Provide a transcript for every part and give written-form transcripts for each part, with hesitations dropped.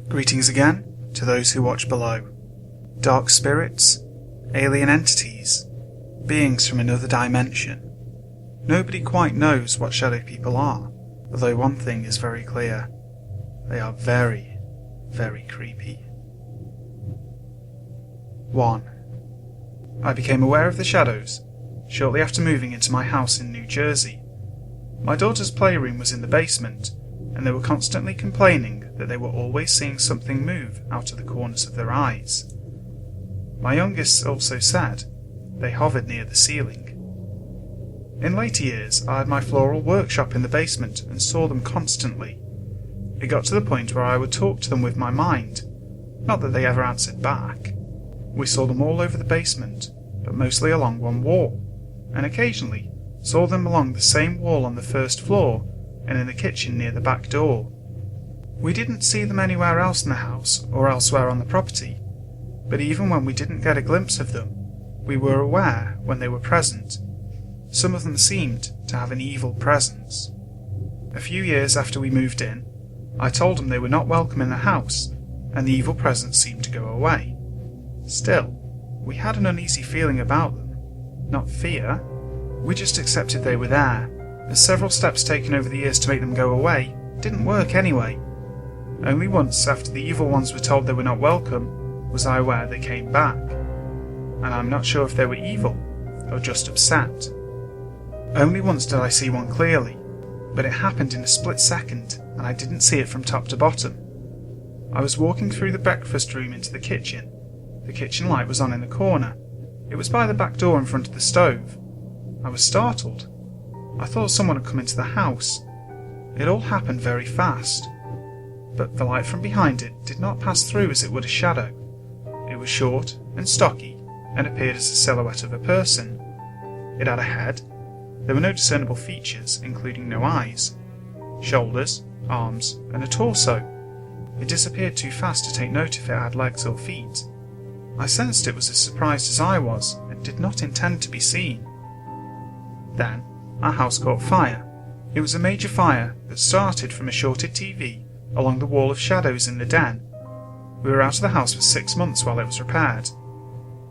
Greetings again to those who watch below. Dark spirits, alien entities, beings from another dimension. Nobody quite knows what shadow people are, although one thing is very clear. They are very, very creepy. 1. I became aware of the shadows shortly after moving into my house in New Jersey. My daughter's playroom was in the basement, and they were constantly complaining that they were always seeing something move out of the corners of their eyes. My youngest also said they hovered near the ceiling. In later years, I had my floral workshop in the basement and saw them constantly. It got to the point where I would talk to them with my mind, not that they ever answered back. We saw them all over the basement, but mostly along one wall, and occasionally saw them along the same wall on the first floor and in the kitchen near the back door. We didn't see them anywhere else in the house or elsewhere on the property, but even when we didn't get a glimpse of them, we were aware when they were present. Some of them seemed to have an evil presence. A few years after we moved in, I told them they were not welcome in the house, and the evil presence seemed to go away. Still, we had an uneasy feeling about them. Not fear. We just accepted they were there, as several steps taken over the years to make them go away didn't work anyway. Only once after the evil ones were told they were not welcome was I aware they came back, and I'm not sure if they were evil or just upset. Only once did I see one clearly, but it happened in a split second and I didn't see it from top to bottom. I was walking through the breakfast room into the kitchen. The kitchen light was on in the corner. It was by the back door in front of the stove. I was startled. I thought someone had come into the house. It all happened very fast, but the light from behind it did not pass through as it would a shadow. It was short and stocky and appeared as a silhouette of a person. It had a head. There were no discernible features, including no eyes, shoulders, arms, and a torso. It disappeared too fast to take note if it had legs or feet. I sensed it was as surprised as I was and did not intend to be seen. Then, our house caught fire. It was a major fire that started from a shorted TV along the wall of shadows in the den. We were out of the house for 6 months while it was repaired.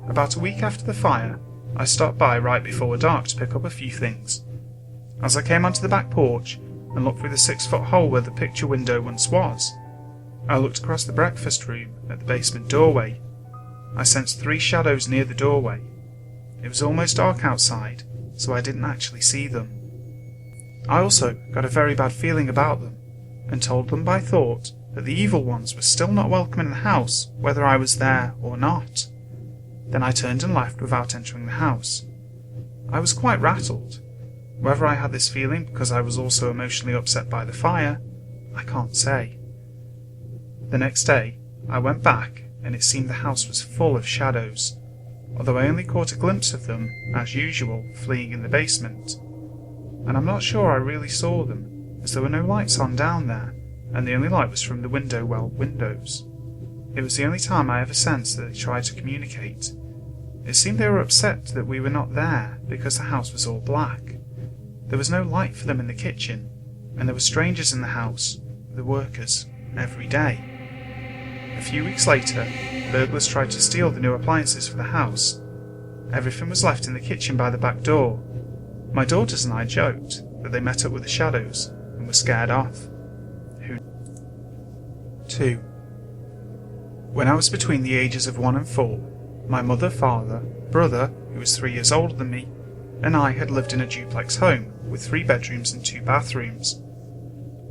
About a week after the fire, I stopped by right before dark to pick up a few things. As I came onto the back porch and looked through the 6-foot hole where the picture window once was, I looked across the breakfast room at the basement doorway. I sensed 3 shadows near the doorway. It was almost dark outside, so I didn't actually see them. I also got a very bad feeling about them, and told them by thought that the evil ones were still not welcome in the house whether I was there or not. Then I turned and left without entering the house. I was quite rattled. Whether I had this feeling because I was also emotionally upset by the fire, I can't say. The next day, I went back and it seemed the house was full of shadows, although I only caught a glimpse of them, as usual, fleeing in the basement. And I'm not sure I really saw them, as there were no lights on down there, and the only light was from the windows. It was the only time I ever sensed that they tried to communicate. It seemed they were upset that we were not there because the house was all black. There was no light for them in the kitchen, and there were strangers in the house, the workers, every day. A few weeks later, burglars tried to steal the new appliances for the house. Everything was left in the kitchen by the back door. My daughters and I joked that they met up with the shadows and were scared off. 2. When I was between the ages of 1 and 4, my mother, father, brother, who was 3 years older than me, and I had lived in a duplex home with 3 bedrooms and 2 bathrooms.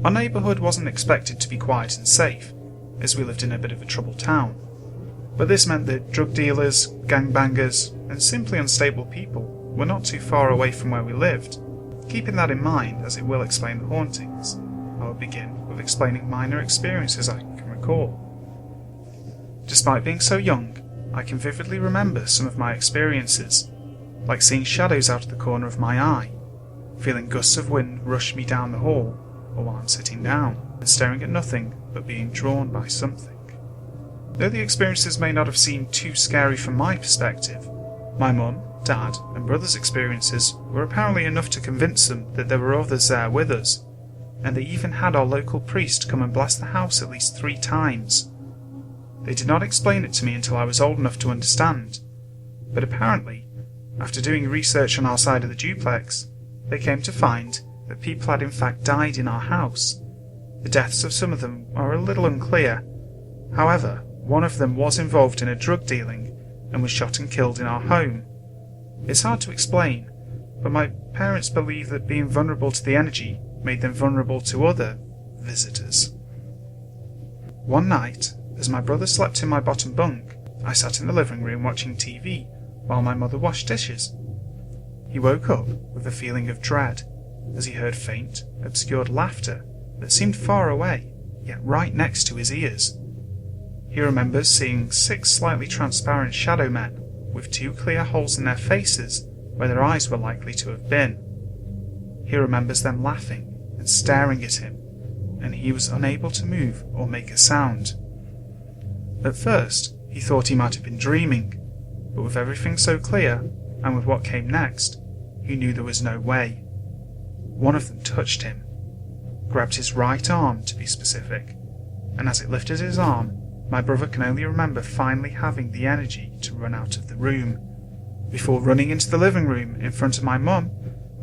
Our neighbourhood wasn't expected to be quiet and safe, as we lived in a bit of a troubled town, but this meant that drug dealers, gangbangers, and simply unstable people were not too far away from where we lived. Keeping that in mind, as it will explain the hauntings, I will begin with explaining minor experiences I can recall. Despite being so young, I can vividly remember some of my experiences, like seeing shadows out of the corner of my eye, feeling gusts of wind rush me down the hall, or while I'm sitting down and staring at nothing but being drawn by something. Though the experiences may not have seemed too scary from my perspective, my mum, dad, and brother's experiences were apparently enough to convince them that there were others there with us, and they even had our local priest come and bless the house at least 3 times. They did not explain it to me until I was old enough to understand, but apparently, after doing research on our side of the duplex, they came to find that people had in fact died in our house. The deaths of some of them are a little unclear. However, one of them was involved in a drug dealing and was shot and killed in our home. It's hard to explain, but my parents believe that being vulnerable to the energy made them vulnerable to other visitors. One night, as my brother slept in my bottom bunk, I sat in the living room watching TV while my mother washed dishes. He woke up with a feeling of dread as he heard faint, obscured laughter that seemed far away, yet right next to his ears. He remembers seeing 6 slightly transparent shadow men with 2 clear holes in their faces where their eyes were likely to have been. He remembers them laughing and staring at him, and he was unable to move or make a sound. At first, he thought he might have been dreaming, but with everything so clear, and with what came next, he knew there was no way. One of them touched him, grabbed his right arm to be specific, and as it lifted his arm, my brother can only remember finally having the energy to run out of the room, before running into the living room in front of my mum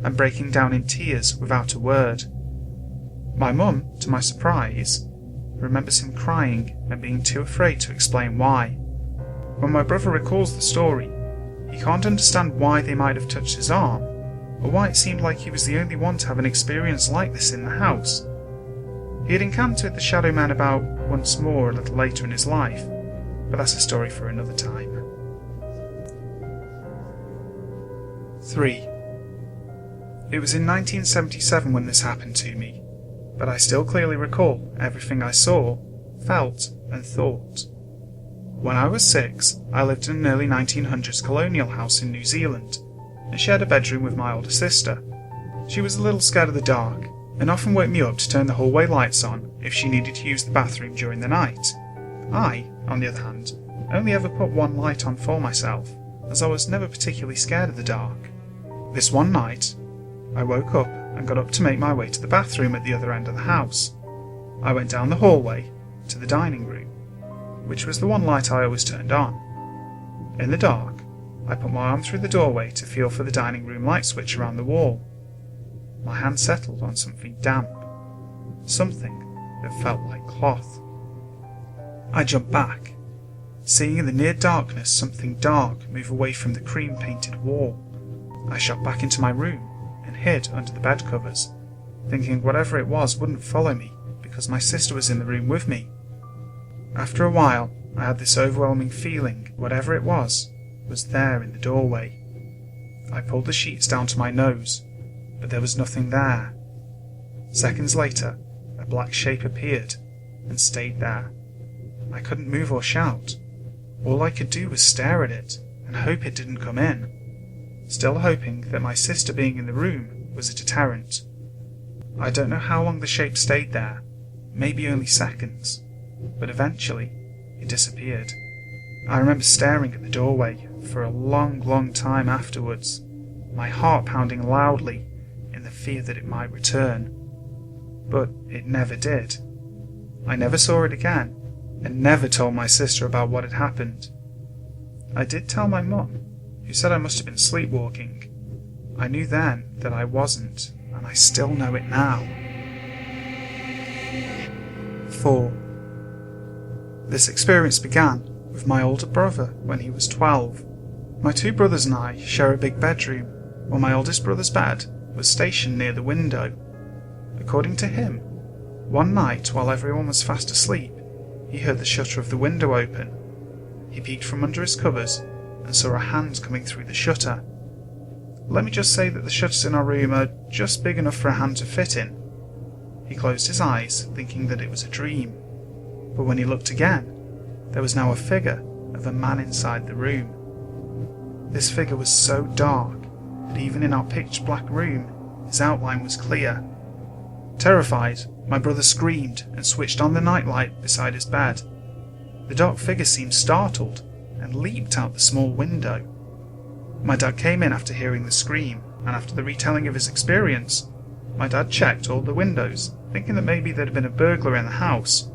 and breaking down in tears without a word. My mum, to my surprise, remembers him crying and being too afraid to explain why. When my brother recalls the story, he can't understand why they might have touched his arm, or why it seemed like he was the only one to have an experience like this in the house. He had encountered the Shadow Man about once more a little later in his life, but that's a story for another time. 3. It was in 1977 when this happened to me, but I still clearly recall everything I saw, felt, and thought. When I was 6, I lived in an early 1900s colonial house in New Zealand, and shared a bedroom with my older sister. She was a little scared of the dark, and often woke me up to turn the hallway lights on if she needed to use the bathroom during the night. I, on the other hand, only ever put one light on for myself, as I was never particularly scared of the dark. This one night, I woke up and got up to make my way to the bathroom at the other end of the house. I went down the hallway to the dining room, which was the one light I always turned on. In the dark, I put my arm through the doorway to feel for the dining room light switch around the wall. My hand settled on something damp, something that felt like cloth. I jumped back, seeing in the near darkness something dark move away from the cream-painted wall. I shot back into my room and hid under the bed covers, thinking whatever it was wouldn't follow me because my sister was in the room with me. After a while, I had this overwhelming feeling whatever it was there in the doorway. I pulled the sheets down to my nose, but there was nothing there. Seconds later, a black shape appeared and stayed there. I couldn't move or shout. All I could do was stare at it and hope it didn't come in, still hoping that my sister being in the room was a deterrent. I don't know how long the shape stayed there, maybe only seconds, but eventually it disappeared. I remember staring at the doorway for a long time afterwards, my heart pounding loudly in the fear that it might return. But it never did. I never saw it again, and never told my sister about what had happened. I did tell my mum, who said I must have been sleepwalking. I knew then that I wasn't, and I still know it now. 4. This experience began with my older brother when he was 12. My 2 brothers and I share a big bedroom, while my oldest brother's bed was stationed near the window. According to him, one night while everyone was fast asleep, he heard the shutter of the window open. He peeked from under his covers and saw a hand coming through the shutter. Let me just say that the shutters in our room are just big enough for a hand to fit in. He closed his eyes, thinking that it was a dream, but when he looked again, there was now a figure of a man inside the room. This figure was so dark that even in our pitch-black room, his outline was clear. Terrified, my brother screamed and switched on the nightlight beside his bed. The dark figure seemed startled and leaped out the small window. My dad came in after hearing the scream, and after the retelling of his experience, my dad checked all the windows, thinking that maybe there'd been a burglar in the house,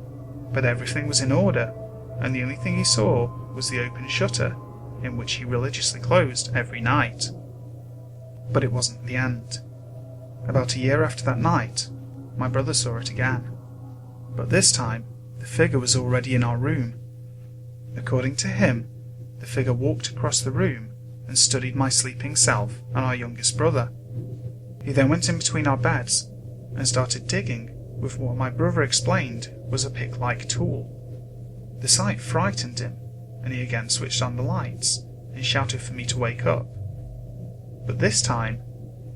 but everything was in order, and the only thing he saw was the open shutter, in which he religiously closed every night. But it wasn't the end. About a year after that night, my brother saw it again. But this time, the figure was already in our room. According to him, the figure walked across the room and studied my sleeping self and our youngest brother. He then went in between our beds and started digging with what my brother explained was a pick-like tool. The sight frightened him, and he again switched on the lights and shouted for me to wake up. But this time,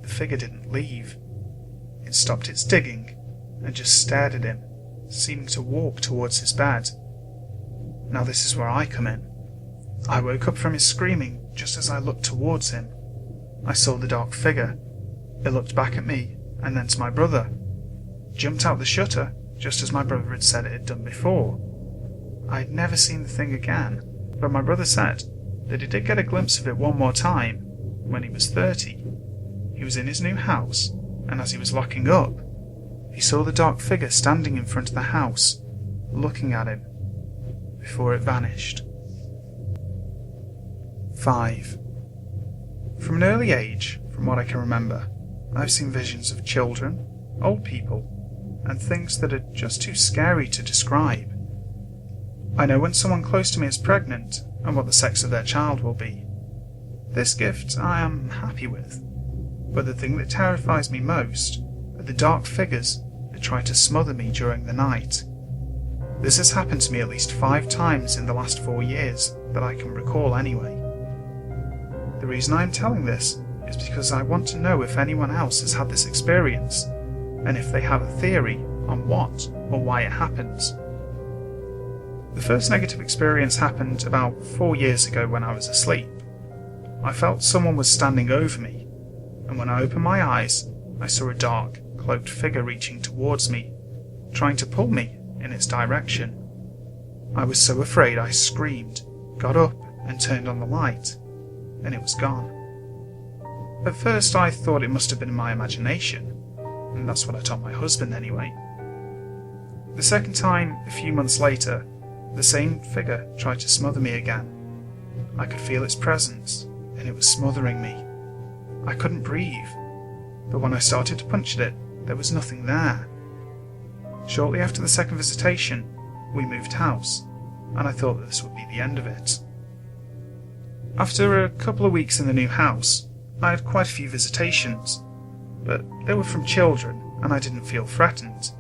the figure didn't leave. It stopped its digging and just stared at him, seeming to walk towards his bed. Now this is where I come in. I woke up from his screaming just as I looked towards him. I saw the dark figure. It looked back at me and then to my brother, jumped out the shutter just as my brother had said it had done before. I had never seen the thing again, but my brother said that he did get a glimpse of it one more time when he was 30. He was in his new house, and as he was locking up, he saw the dark figure standing in front of the house, looking at him, before it vanished. 5. From an early age, from what I can remember, I've seen visions of children, old people, and things that are just too scary to describe. I know when someone close to me is pregnant and what the sex of their child will be. This gift I am happy with, but the thing that terrifies me most are the dark figures that try to smother me during the night. This has happened to me at least 5 times in the last 4 years that I can recall anyway. The reason I am telling this is because I want to know if anyone else has had this experience, and if they have a theory on what or why it happens. The first negative experience happened about 4 years ago when I was asleep. I felt someone was standing over me, and when I opened my eyes, I saw a dark, cloaked figure reaching towards me, trying to pull me in its direction. I was so afraid I screamed, got up and turned on the light, and it was gone. At first I thought it must have been my imagination, and that's what I told my husband anyway. The second time, a few months later, the same figure tried to smother me again. I could feel its presence, and it was smothering me. I couldn't breathe, but when I started to punch at it, there was nothing there. Shortly after the second visitation, we moved house, and I thought that this would be the end of it. After a couple of weeks in the new house, I had quite a few visitations, but they were from children, and I didn't feel threatened.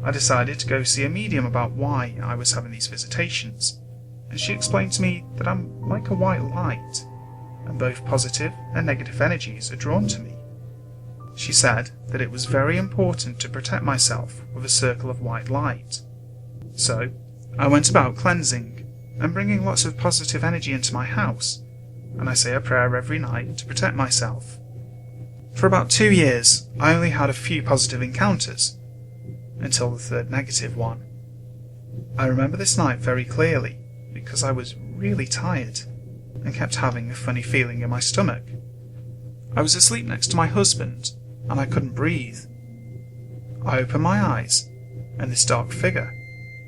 I decided to go see a medium about why I was having these visitations, and she explained to me that I'm like a white light, and both positive and negative energies are drawn to me. She said that it was very important to protect myself with a circle of white light. So, I went about cleansing and bringing lots of positive energy into my house, and I say a prayer every night to protect myself. For about 2 years, I only had a few positive encounters, until the third negative one. I remember this night very clearly, because I was really tired, and kept having a funny feeling in my stomach. I was asleep next to my husband, and I couldn't breathe. I opened my eyes, and this dark figure,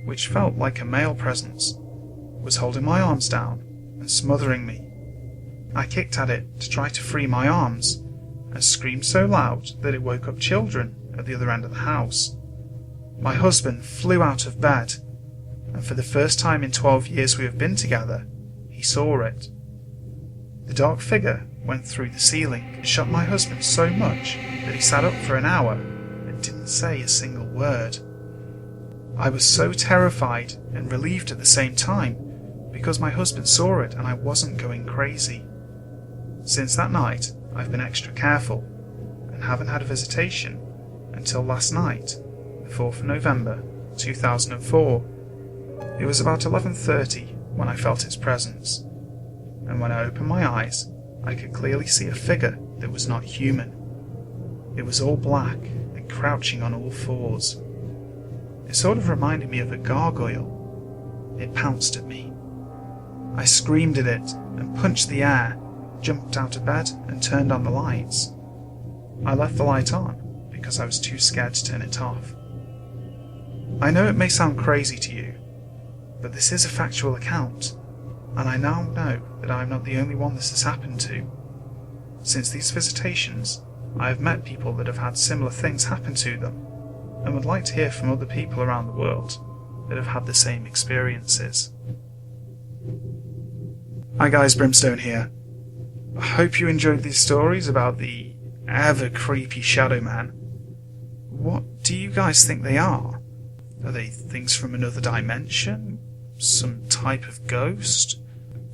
which felt like a male presence, was holding my arms down and smothering me. I kicked at it to try to free my arms, and screamed so loud that it woke up children at the other end of the house. My husband flew out of bed, and for the first time in 12 years we have been together, he saw it. The dark figure went through the ceiling and shocked my husband so much that he sat up for an hour and didn't say a single word. I was so terrified and relieved at the same time because my husband saw it and I wasn't going crazy. Since that night, I've been extra careful and haven't had a visitation until last night, the 4th of November 2004. It was about 11:30 when I felt its presence, and when I opened my eyes, I could clearly see a figure that was not human. It was all black and crouching on all fours. It sort of reminded me of a gargoyle. It pounced at me. I screamed at it and punched the air, jumped out of bed and turned on the lights. I left the light on because I was too scared to turn it off. I know it may sound crazy to you, But this is a factual account, and I now know that I am not the only one this has happened to. Since these visitations, I have met people that have had similar things happen to them, and would like to hear from other people around the world that have had the same experiences. Hi guys, Brimstone here. I hope you enjoyed these stories about the ever creepy Shadow Man. What do you guys think they are? Are they things from another dimension? Some type of ghost?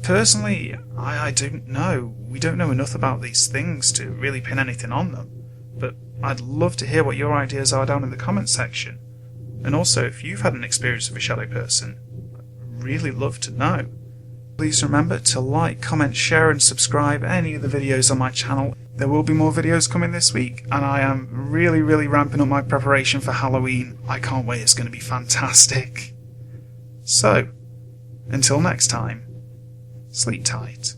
Personally, I don't know. We don't know enough about these things to really pin anything on them, but I'd love to hear what your ideas are down in the comments section. And also, if you've had an experience with a shadow person, I'd really love to know. Please remember to like, comment, share and subscribe any of the videos on my channel. There will be more videos coming this week, and I am really ramping up my preparation for Halloween. I can't wait, it's going to be fantastic. So, until next time, sleep tight.